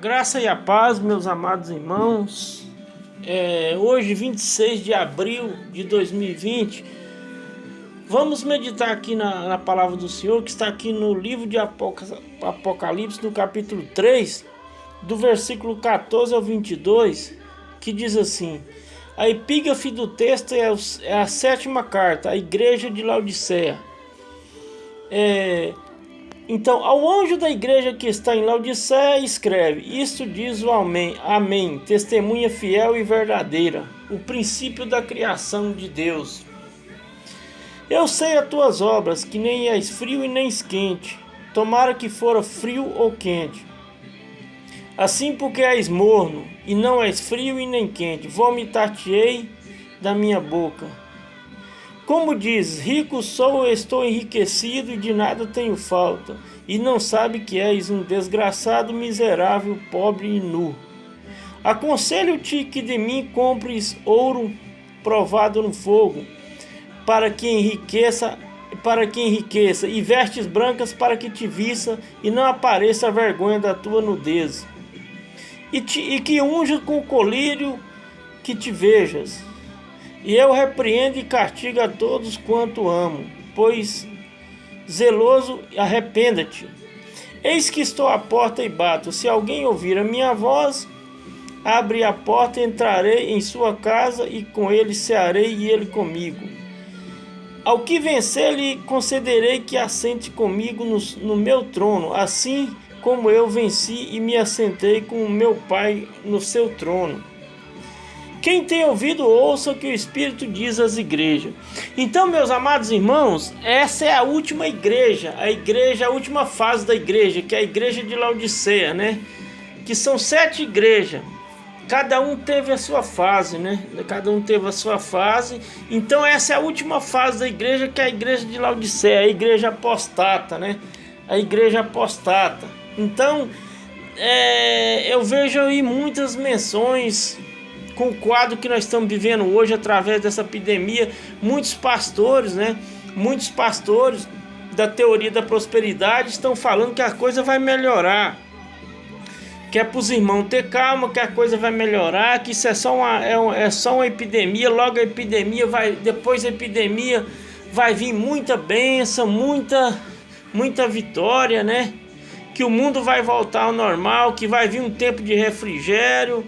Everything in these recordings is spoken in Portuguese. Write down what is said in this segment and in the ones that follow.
Graça e a paz, meus amados irmãos. Hoje, 26 de abril de 2020, vamos meditar aqui na palavra do Senhor, que está aqui no livro de Apocalipse, no capítulo 3, do versículo 14 ao 22, que diz assim: a epígrafe do texto é a sétima carta, a igreja de Laodiceia. Então, ao anjo da igreja que está em Laodiceia, escreve: isto diz o Amém, testemunha fiel e verdadeira, o princípio da criação de Deus. Eu sei as tuas obras, que nem és frio e nem quente, tomara que fora frio ou quente. Assim, porque és morno, e não és frio e nem quente, vomitar-te-ei da minha boca. Como diz, rico sou, estou enriquecido e de nada tenho falta, e não sabe que és um desgraçado, miserável, pobre e nu. Aconselho-te que de mim compres ouro provado no fogo, para que enriqueça, e vestes brancas para que te viça e não apareça a vergonha da tua nudez. E que unja com o colírio que te vejas. E eu repreendo e castigo a todos quanto amo, pois zeloso, arrependa-te. Eis que estou à porta e bato. Se alguém ouvir a minha voz, abre a porta, entrarei em sua casa e com ele cearei e ele comigo. Ao que vencer, lhe concederei que assente comigo no meu trono, assim como eu venci e me assentei com o meu Pai no seu trono. Quem tem ouvido, ouça o que o Espírito diz às igrejas. Então, meus amados irmãos, essa é a última igreja, a última fase da igreja, que é a igreja de Laodiceia, né? Que são 7 igrejas. Cada um teve a sua fase, né? Cada um teve a sua fase. Então, essa é a última fase da igreja, que é a igreja de Laodiceia, a igreja apostata, né? A igreja apostata. Então, eu vejo aí muitas menções com o quadro que nós estamos vivendo hoje através dessa epidemia. Muitos pastores, né? Muitos pastores da teoria da prosperidade estão falando que a coisa vai melhorar, que é para os irmãos ter calma, que a coisa vai melhorar, que isso é só uma epidemia. Logo a epidemia depois da epidemia vai vir muita bênção, muita vitória, né? Que o mundo vai voltar ao normal, que vai vir um tempo de refrigério,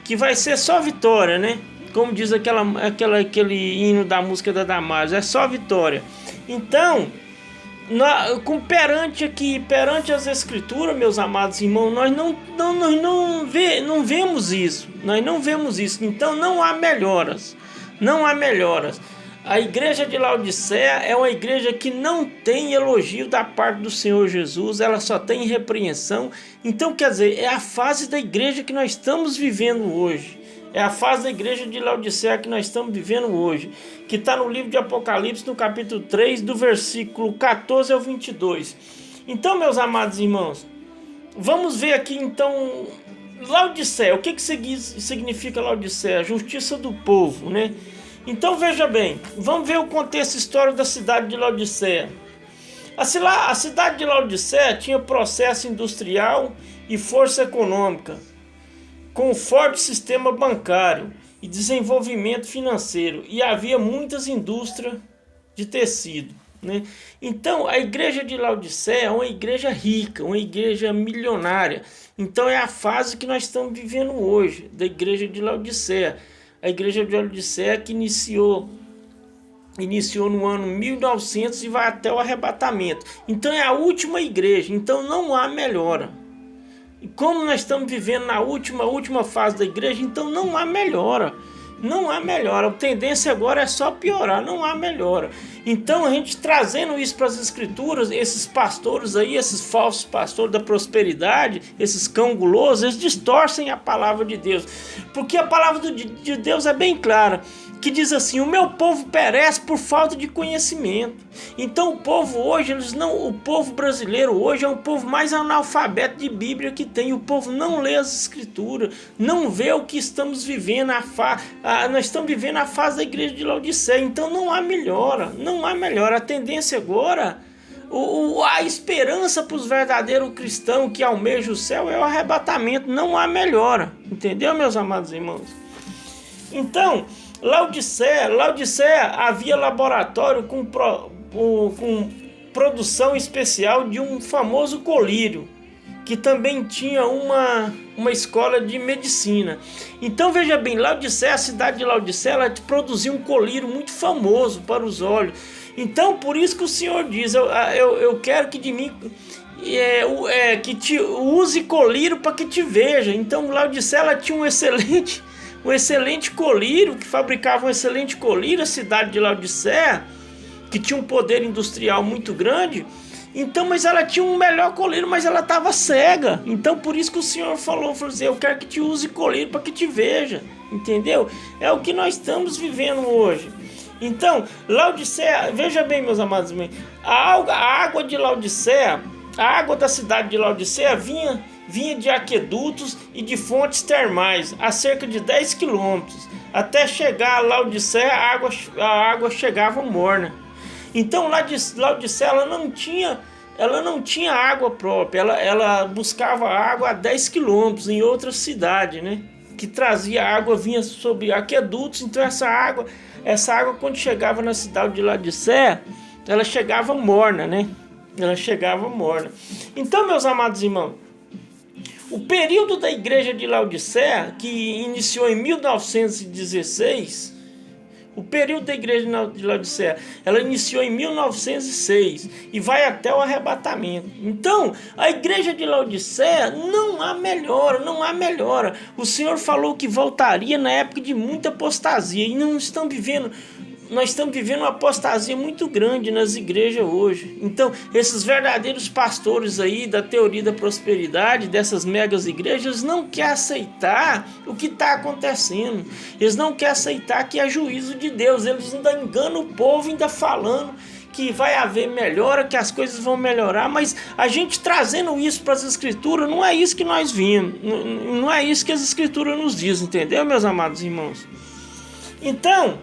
que vai ser só vitória, né? Como diz aquele hino da música da Damares, é só vitória. Então, perante as escrituras, meus amados irmãos, nós não vemos isso. Nós não vemos isso. Então não há melhoras. Não há melhoras. A igreja de Laodiceia é uma igreja que não tem elogio da parte do Senhor Jesus, ela só tem repreensão. Então, quer dizer, é a fase da igreja que nós estamos vivendo hoje. É a fase da igreja de Laodiceia que nós estamos vivendo hoje, que está no livro de Apocalipse, no capítulo 3, do versículo 14 ao 22. Então, meus amados irmãos, vamos ver aqui, então, Laodiceia. O que significa Laodiceia? Justiça do povo, né? Então veja bem, vamos ver o contexto histórico da cidade de Laodiceia. A cidade de Laodiceia tinha processo industrial e força econômica, com um forte sistema bancário e desenvolvimento financeiro, e havia muitas indústrias de tecido, né? Então a igreja de Laodiceia é uma igreja rica, uma igreja milionária. Então é a fase que nós estamos vivendo hoje, da igreja de Laodiceia. A igreja de Laodiceia que iniciou no ano 1900 e vai até o arrebatamento. Então é a última igreja, então não há melhora. E como nós estamos vivendo na última fase da igreja, então não há melhora. Não há melhora. A tendência agora é só piorar, não há melhora. Então a gente trazendo isso para as escrituras, esses pastores aí, esses falsos pastores da prosperidade, esses cão gulosos, eles distorcem a palavra de Deus. Porque a palavra de Deus é bem clara, que diz assim: o meu povo perece por falta de conhecimento. Então o povo hoje, o povo brasileiro hoje é o povo mais analfabeto de Bíblia que tem. O povo não lê as escrituras, não vê o que estamos vivendo, nós estamos vivendo a fase da igreja de Laodiceia. Então não há melhora, não há melhora. A tendência agora, A esperança para os verdadeiros cristãos que almejam o céu é o arrebatamento, não há melhora. Entendeu, meus amados irmãos? Então, Laodiceia havia laboratório com produção especial de um famoso colírio, que também tinha uma escola de medicina. Então veja bem, Laodiceia, a cidade de Laodiceia, ela produzia um colírio muito famoso para os olhos. Então por isso que o Senhor diz, eu quero que de mim que te use colírio para que te veja. Então Laodiceia, ela tinha um excelente colírio, que fabricava um excelente colírio, a cidade de Laodiceia, que tinha um poder industrial muito grande. Então, mas ela tinha um melhor colírio, mas ela estava cega. Então, por isso que o Senhor falou assim, eu quero que te use colírio para que te veja. Entendeu? É o que nós estamos vivendo hoje. Então, Laodiceia, veja bem, meus amados, a água de Laodiceia, a água da cidade de Laodiceia vinha de aquedutos e de fontes termais, a cerca de 10 quilômetros. Até chegar a Laodiceia, a água chegava morna. Então Laodiceia, ela não tinha água própria, ela buscava água a 10 quilômetros em outra cidade, né? Que trazia água, vinha sobre aquedutos. Então essa água quando chegava na cidade de Laodiceia, ela chegava morna, né? Ela chegava morna. Então, meus amados irmãos, o período da igreja de Laodiceia, que iniciou em 1916, o período da igreja de Laodiceia, ela iniciou em 1906 e vai até o arrebatamento. Então, a igreja de Laodiceia não há melhora. O Senhor falou que voltaria na época de muita apostasia e nós estamos vivendo uma apostasia muito grande nas igrejas hoje. Então, esses verdadeiros pastores aí da teoria da prosperidade, dessas megas igrejas, não querem aceitar o que está acontecendo. Eles não querem aceitar que é juízo de Deus. Eles ainda enganam o povo, ainda falando que vai haver melhora, que as coisas vão melhorar, mas a gente trazendo isso para as escrituras, não é isso que nós vimos, não é isso que as escrituras nos dizem, entendeu, meus amados irmãos? Então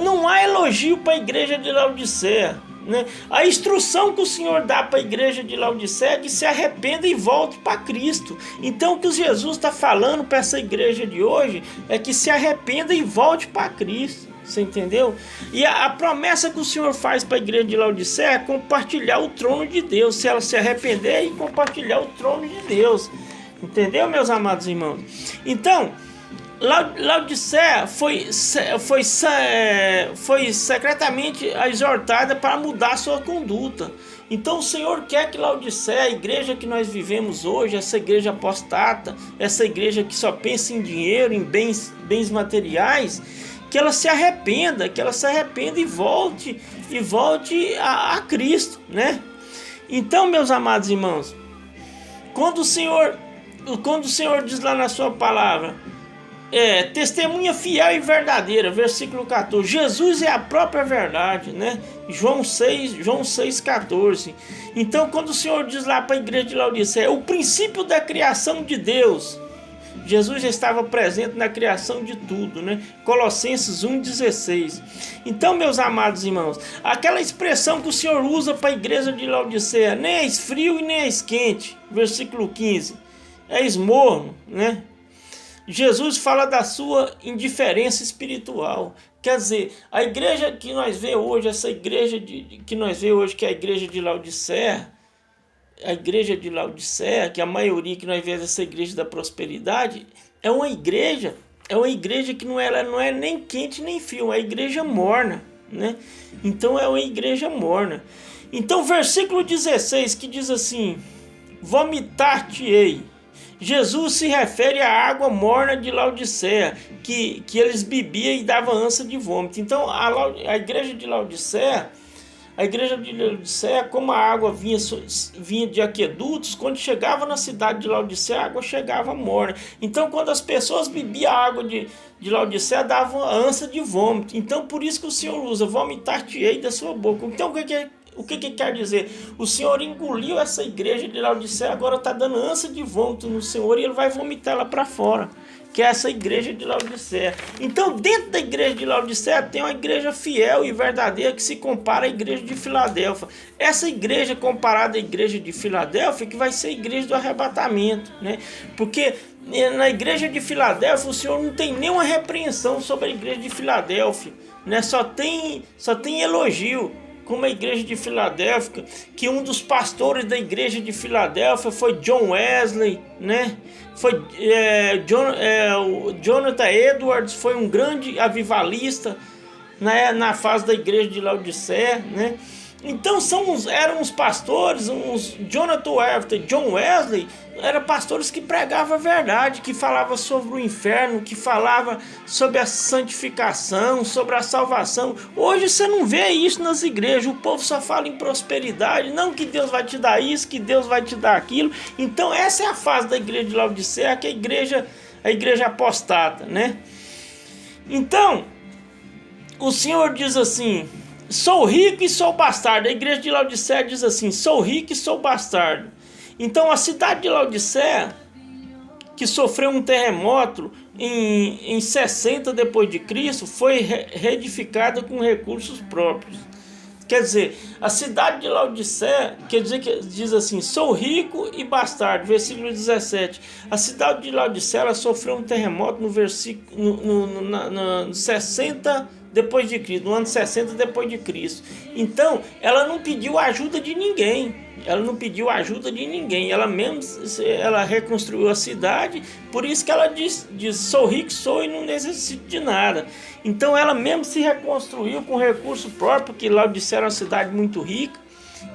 não há elogio para a igreja de Laodiceia, né? A instrução que o Senhor dá para a igreja de Laodiceia é que se arrependa e volte para Cristo. Então o que Jesus está falando para essa igreja de hoje é que se arrependa e volte para Cristo. Você entendeu? E a promessa que o Senhor faz para a igreja de Laodiceia é compartilhar o trono de Deus. Se ela se arrepender e compartilhar o trono de Deus. Entendeu, meus amados irmãos? Então, Laodiceia foi secretamente exortada para mudar sua conduta. Então o Senhor quer que Laodiceia, a igreja que nós vivemos hoje, essa igreja apostata, essa igreja que só pensa em dinheiro, em bens materiais, que ela se arrependa e volte a Cristo, né? Então, meus amados irmãos, quando o Senhor diz lá na sua palavra, testemunha fiel e verdadeira, versículo 14, Jesus é a própria verdade, né? João 6,14. Então, quando o Senhor diz lá para a igreja de Laodiceia, o princípio da criação de Deus, Jesus já estava presente na criação de tudo, né? Colossenses 1,16. Então, meus amados irmãos, aquela expressão que o Senhor usa para a igreja de Laodiceia, nem és frio e nem és quente, versículo 15, és morno, né? Jesus fala da sua indiferença espiritual. Quer dizer, a igreja que nós vemos hoje, essa igreja que nós vemos hoje, que é a igreja de Laodiceia, que a maioria que nós vemos essa igreja da prosperidade, é uma igreja que não é nem quente nem frio, é uma igreja morna, né? Então é uma igreja morna. Então, versículo 16, que diz assim, vomitar-te-ei. Jesus se refere à água morna de Laodiceia, que eles bebiam e dava ânsia de vômito. Então, a igreja de Laodiceia, como a água vinha de aquedutos, quando chegava na cidade de Laodiceia, a água chegava morna. Então, quando as pessoas bebiam a água de Laodiceia, davam ânsia de vômito. Então, por isso que o Senhor usa, vomitar-te-ei da sua boca. Então, O que quer dizer? O Senhor engoliu essa igreja de Laodiceia, agora está dando ânsia de vômito no Senhor e Ele vai vomitar ela para fora, que é essa igreja de Laodiceia. Então, dentro da igreja de Laodiceia tem uma igreja fiel e verdadeira que se compara à igreja de Filadélfia. Essa igreja comparada à igreja de Filadélfia que vai ser a igreja do arrebatamento, né? Porque na igreja de Filadélfia o Senhor não tem nenhuma repreensão sobre a igreja de Filadélfia, né? Só tem elogio. Como a igreja de Filadélfia, que um dos pastores da igreja de Filadélfia foi John Wesley, né? Foi o Jonathan Edwards, foi um grande avivalista, né, na fase da igreja de Laodiceia, né? Então eram os pastores, Jonathan Edwards e John Wesley, eram pastores que pregavam a verdade, que falavam sobre o inferno, que falavam sobre a santificação, sobre a salvação. Hoje você não vê isso nas igrejas, o povo só fala em prosperidade, não que Deus vai te dar isso, que Deus vai te dar aquilo. Então essa é a fase da igreja de Laodiceia, que é a igreja apostata, né? Então, o Senhor diz assim: sou rico e sou bastardo. A igreja de Laodiceia diz assim: sou rico e sou bastardo. Então a cidade de Laodiceia, que sofreu um terremoto em 60 depois de Cristo, foi reedificada com recursos próprios. Quer dizer, a cidade de Laodiceia, diz assim: sou rico e bastardo, versículo 17. A cidade de Laodiceia, ela sofreu um terremoto no 60 depois de Cristo, no ano 60 depois de Cristo. Então, ela não pediu ajuda de ninguém. Ela reconstruiu a cidade, por isso que ela diz sou rico, sou e não necessito de nada. Então ela mesmo se reconstruiu com recurso próprio, porque Laodiceia era uma cidade muito rica,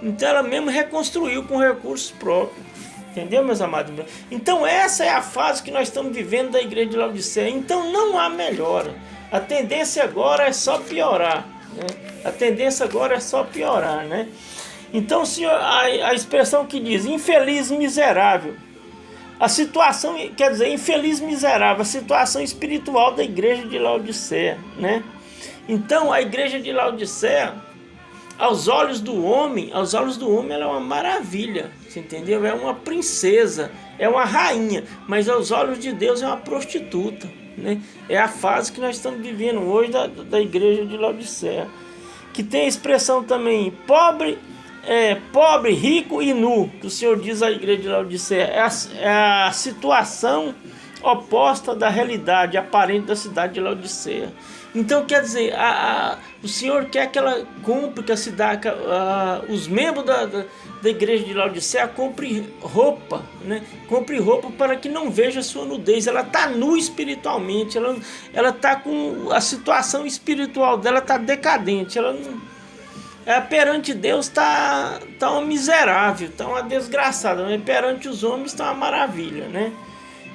então ela mesmo reconstruiu com recursos próprios. Entendeu, meus amados? Então essa é a fase que nós estamos vivendo da igreja de Laodiceia. Então não há melhora. A tendência agora é só piorar, né? Então, senhor, a expressão que diz infeliz, miserável, a situação, quer dizer, infeliz, miserável, a situação espiritual da igreja de Laodiceia, né? Então, a igreja de Laodiceia, aos olhos do homem, ela é uma maravilha, você entendeu? É uma princesa, é uma rainha, mas aos olhos de Deus é uma prostituta, né? É a fase que nós estamos vivendo hoje da igreja de Laodiceia, que tem a expressão também pobre, rico e nu, que o Senhor diz à igreja de Laodiceia. É a situação oposta da realidade aparente da cidade de Laodiceia. Então, quer dizer, o Senhor quer que ela compre, que a cidade, os membros da igreja de Laodiceia compre roupa, né? Compre roupa para que não veja a sua nudez. Ela está nua espiritualmente, ela está com a situação espiritual dela, está decadente, ela não... perante Deus está uma miserável, está uma desgraçada, mas perante os homens está uma maravilha, né?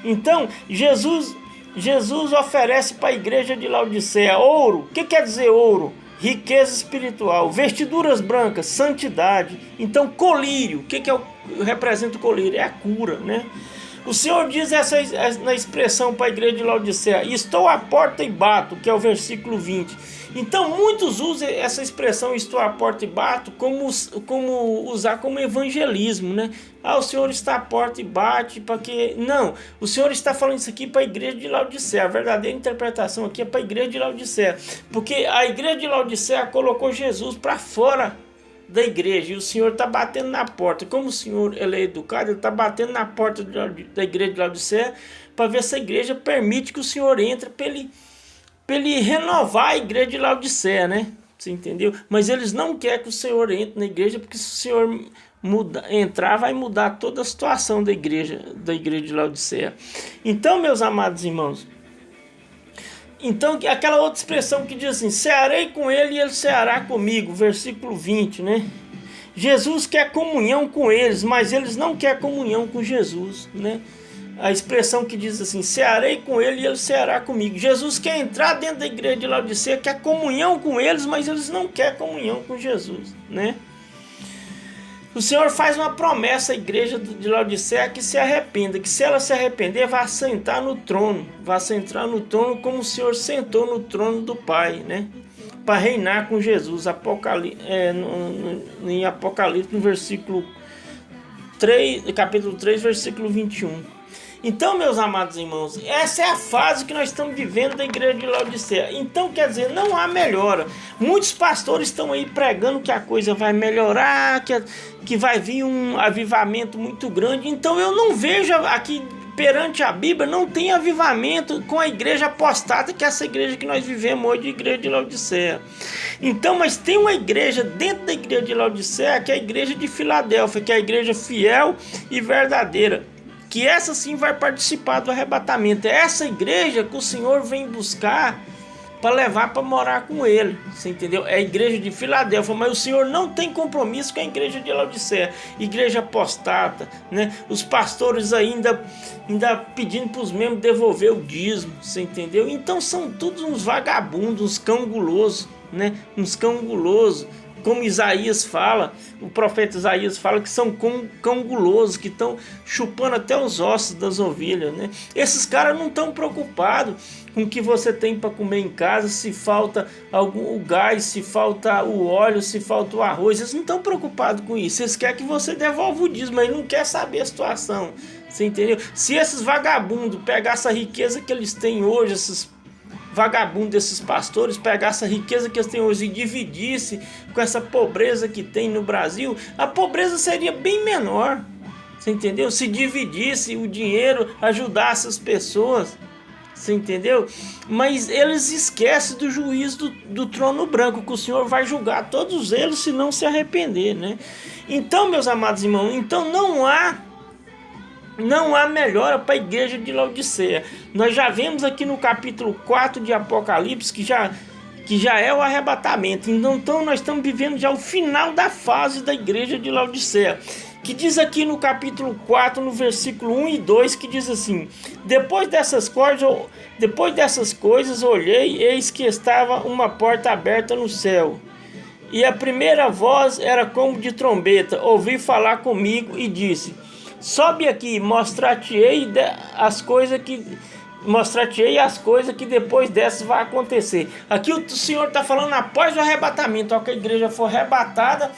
Então, Jesus oferece para a igreja de Laodiceia ouro. O que quer dizer ouro? Riqueza espiritual. Vestiduras brancas, santidade. Então, colírio. O que representa o colírio? É a cura, né? O Senhor diz na expressão para a igreja de Laodiceia: estou à porta e bato, que é o versículo 20. Então muitos usam essa expressão estou à porta e bato como usar como evangelismo, né? O Senhor está à porta e bate para que... Não, o Senhor está falando isso aqui para a igreja de Laodiceia. A verdadeira interpretação aqui é para a igreja de Laodiceia, porque a igreja de Laodiceia colocou Jesus para fora da igreja e o Senhor está batendo na porta. Como o Senhor ele é educado, ele está batendo na porta da igreja de Laodiceia para ver se a igreja permite que o Senhor entre para ele renovar a igreja de Laodiceia, né? Você entendeu? Mas eles não querem que o Senhor entre na igreja, porque se o Senhor entrar, vai mudar toda a situação da igreja de Laodiceia. Então, meus amados irmãos, então aquela outra expressão que diz assim: cearei com ele e ele ceará comigo, versículo 20, né? Jesus quer comunhão com eles, mas eles não querem comunhão com Jesus, né? A expressão que diz assim: cearei com ele e ele ceará comigo. Jesus quer entrar dentro da igreja de Laodiceia, quer comunhão com eles, mas eles não querem comunhão com Jesus, né? O Senhor faz uma promessa à igreja de Laodiceia que se arrependa, que se ela se arrepender, vai sentar no trono como o Senhor sentou no trono do Pai, né? para reinar com Jesus. Em Apocalipse, no versículo 3, capítulo 3, versículo 21. Então, meus amados irmãos, essa é a fase que nós estamos vivendo da igreja de Laodiceia. Então, quer dizer, não há melhora. Muitos pastores estão aí pregando que a coisa vai melhorar, que vai vir um avivamento muito grande. Então, eu não vejo aqui perante a Bíblia, não tem avivamento com a igreja apostada, que é essa igreja que nós vivemos hoje, a igreja de Laodiceia. Então, mas tem uma igreja dentro da igreja de Laodiceia, que é a igreja de Filadélfia, que é a igreja fiel e verdadeira, que essa sim vai participar do arrebatamento. É essa igreja que o Senhor vem buscar para levar para morar com ele, você entendeu? É a igreja de Filadélfia, mas o Senhor não tem compromisso com a igreja de Laodiceia, igreja apostata, né? Os pastores ainda pedindo para os membros devolver o dízimo, você entendeu? Então são todos uns vagabundos, uns cão gulosos, né? Uns cão gulosos, como Isaías fala, o profeta Isaías fala que são cão gulosos, que estão chupando até os ossos das ovelhas, né? Esses caras não estão preocupados com o que você tem para comer em casa, se falta o gás, se falta o óleo, se falta o arroz. Eles não estão preocupados com isso. Eles querem que você devolva o dízimo, mas não quer saber a situação, você entendeu? Se esses vagabundos pegar essa riqueza que eles têm hoje, esses vagabundo desses pastores, pegar essa riqueza que eles têm hoje e dividisse com essa pobreza que tem no Brasil, a pobreza seria bem menor, você entendeu? Se dividisse o dinheiro, ajudasse as pessoas, você entendeu? Mas eles esquecem do juízo do trono branco, que o Senhor vai julgar todos eles se não se arrepender, né? Então, meus amados irmãos, então não há melhora para a igreja de Laodiceia. Nós já vemos aqui no capítulo 4 de Apocalipse que já é o arrebatamento. Então nós estamos vivendo já o final da fase da igreja de Laodiceia, que diz aqui no capítulo 4, no versículo 1 e 2, que diz assim: depois dessas coisas olhei, eis que estava uma porta aberta no céu, e a primeira voz era como de trombeta, ouvi falar comigo e disse: sobe aqui, mostrar-te-ei as coisas que depois dessas vai acontecer. Aqui o Senhor está falando após o arrebatamento, que a igreja for arrebatada.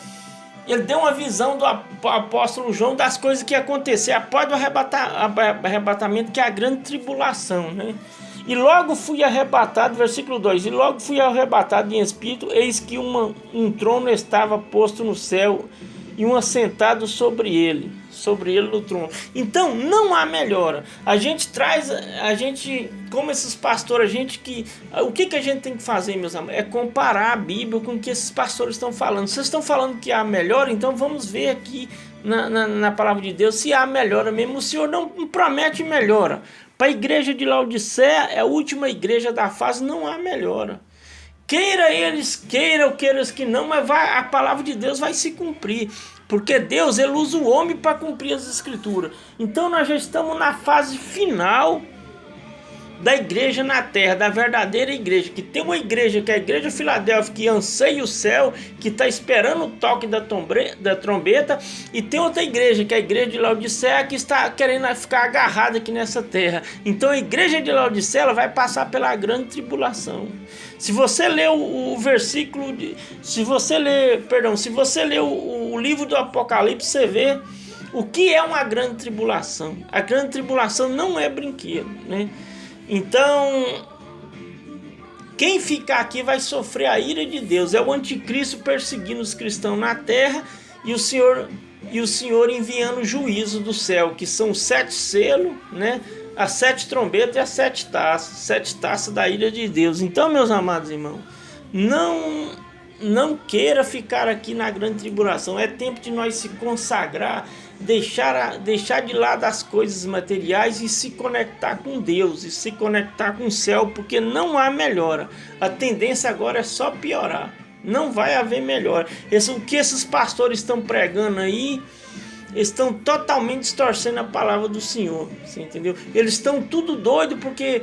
Ele deu uma visão do apóstolo João das coisas que iam acontecer após o arrebatamento, que é a grande tribulação, né? E logo fui arrebatado, versículo 2, e logo fui arrebatado em espírito, eis que um trono estava posto no céu, e um assentado sobre ele no trono. Então não há melhora. Como esses pastores, o que a gente tem que fazer, meus amigos? É comparar a Bíblia com o que esses pastores estão falando. Vocês estão falando que há melhora, então vamos ver aqui na palavra de Deus se há melhora mesmo. O Senhor não promete melhora. Para a igreja de Laodiceia, é a última igreja da fase, não há melhora. Queira eles que não, mas a palavra de Deus vai se cumprir. Porque Deus, ele usa o homem para cumprir as escrituras. Então nós já estamos na fase final da igreja na terra, da verdadeira igreja. Que tem uma igreja, que é a igreja de Filadélfia, que anseia o céu, que está esperando o toque da trombeta. E tem outra igreja, que é a igreja de Laodiceia, que está querendo ficar agarrada aqui nessa terra. Então a igreja de Laodiceia, ela vai passar pela grande tribulação. Se você ler o versículo, se você ler o livro do Apocalipse, você vê o que é uma grande tribulação. A grande tribulação não é brinquedo, né? Então, quem ficar aqui vai sofrer a ira de Deus. É o anticristo perseguindo os cristãos na terra e o Senhor enviando o juízo do céu, que são os 7 selos, né? As 7 trombetas e as 7 taças. 7 taças da ira de Deus. Então, meus amados irmãos, não queira ficar aqui na grande tribulação. É tempo de nós se consagrar, deixar de lado as coisas materiais e se conectar com Deus, e se conectar com o céu, porque não há melhora. A tendência agora é só piorar. Não vai haver melhora. O que esses pastores estão pregando aí, estão totalmente distorcendo a palavra do Senhor, você entendeu? Eles estão tudo doido porque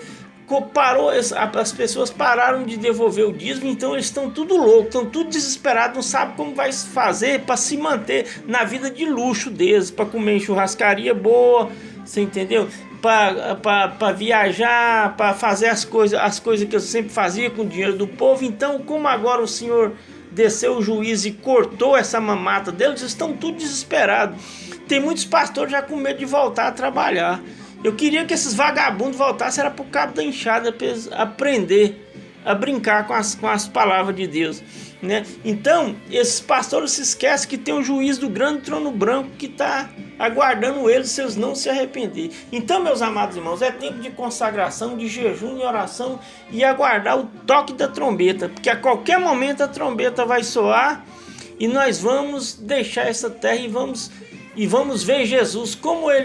as pessoas pararam de devolver o dízimo, então eles estão tudo loucos, estão tudo desesperados, não sabem como vai fazer para se manter na vida de luxo deles, para comer em churrascaria boa, Você entendeu? Para viajar, para fazer as coisas que eu sempre fazia com o dinheiro do povo. Então, como agora o Senhor desceu o juízo e cortou essa mamata deles, estão tudo desesperados. Tem muitos pastores já com medo de voltar a trabalhar. Eu queria que esses vagabundos voltassem, era pro cabo da enxada, para eles aprender a brincar com as palavras de Deus, né? Então, esses pastores se esquecem que tem o juiz do grande trono branco que está aguardando eles se eles não se arrependerem. Então, meus amados irmãos, é tempo de consagração, de jejum e oração e aguardar o toque da trombeta, porque a qualquer momento a trombeta vai soar e nós vamos deixar essa terra e vamos ver Jesus como Ele